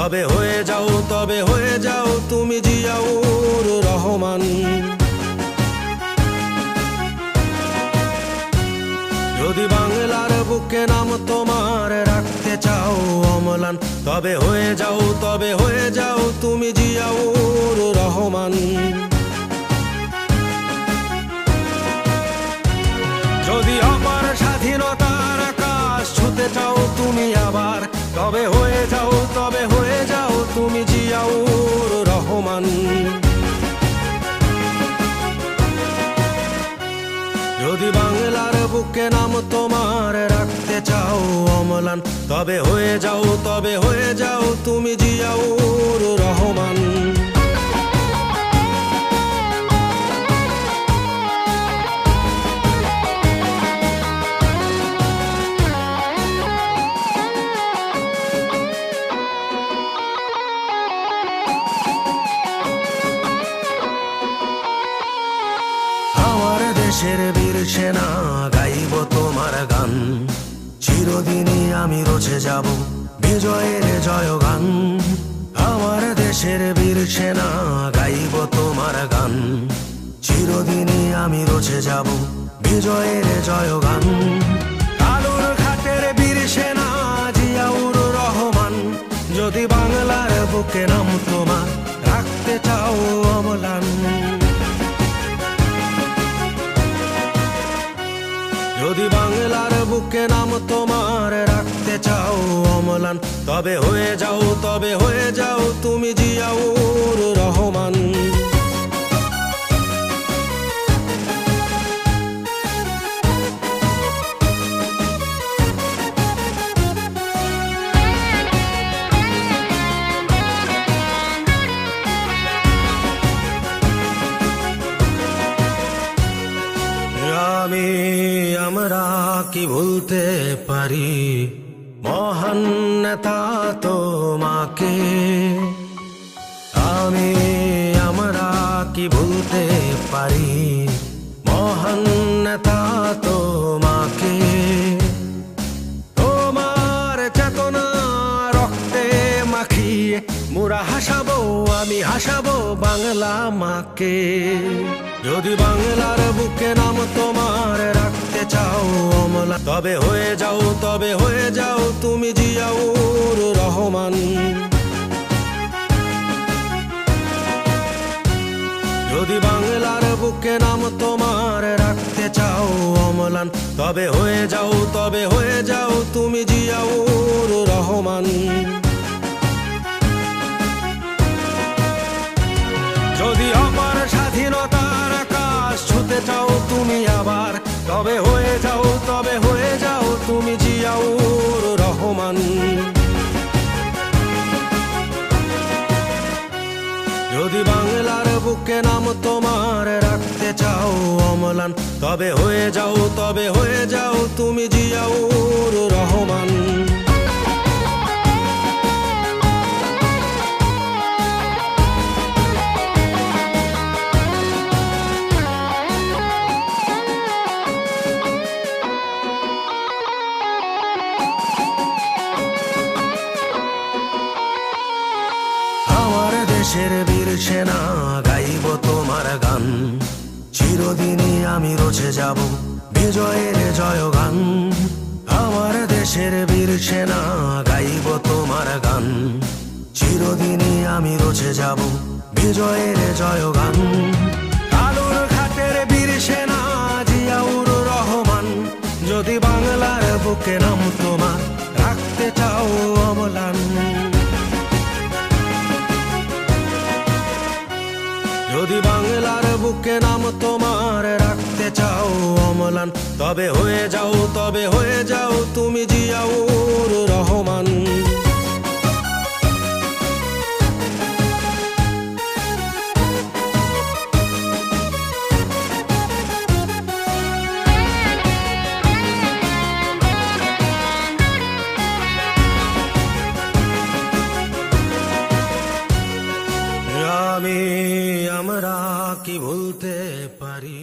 তবে হয়ে যাও তুমি জিয়াউর রহমান। যদি বাংলার বুকে নাম তোমার রাখতে চাও অম্লান, তবে হয়ে যাও তুমি জিয়াউর রহমান। যদি অপার স্বাধীনতার আকাশ ছুতে চাও তুমি আবার, তবে হয়ে যাও তুমি জিয়াউর রহমান। যদি বাংলার বুকে নাম তোমার রাখতে চাও অম্লান, তবে হয়ে যাও তুমি জিয়াউর রহমান। দেশের বীর সেনা গাইব তোমার গান, চিরদিনই আমি রচে যাব বিজয়ের জয়গান। আমার দেশের বীর সেনা গাইব তোমার গান, চিরদিনই আমি রচে যাব বিজয়ের জয়গান। আলোর ঘাটের বীর সেনা জিয়াউর রহমান, যদি বাংলার বুকে নাম তোমার রাখতে চাও অম্লান। যদি বাংলার বুকে নাম তোমার রাখতে চাও অম্লান, তবে হয়ে যাও তুমি জিয়াউর রহমান। আমরা কি ভুলতে পারি মহান নেতা তোমাকে, আমরা কি ভুলতে পারি মহান নেতা তোমাকে। তোমার চেতনা রক্তে মাখিয়ে মোরা আমি হাসাবো বাংলা মাকে। যদি বাংলার বুকে নাম তোমার রাখতে চাও অম্লান, তবে হয়ে যাও তুমি জিয়াউর রহমান। যদি বাংলার বুকে নাম তোমার রাখতে চাও অম্লান, তবে হয়ে যাও তুমি জিয়াউর রহমান। যদি অপার স্বাধীনতার আকাশ ছুতে চাও তুমি আবার, তবে হয়ে যাও তুমি জিয়াউর রহমান। যদি বাংলার বুকে নাম তোমার রাখতে চাও অম্লান, তবে হয়ে যাও তুমি জিয়াউর রহমান। দেশের বীর সেনা গাইব তোমার গান, চিরদিনই আমি রচে যাব বিজয়ের জয়গান। আমার দেশের বীর সেনা গাইব তোমার গান, চিরদিনই আমি রচে যাব বিজয়ের জয়গান। আলোর ঘাটের বীর সেনা জিয়াউর রহমান, যদি বাংলার বুকে নাম তোমার রাখতে চাও অম্লান। যদি বাংলার বুকে নাম তোমার রাখতে চাও অম্লান, তবে হয়ে যাও তুমি জিয়াউর রহমান। আমরা কি ভুলতে পারি।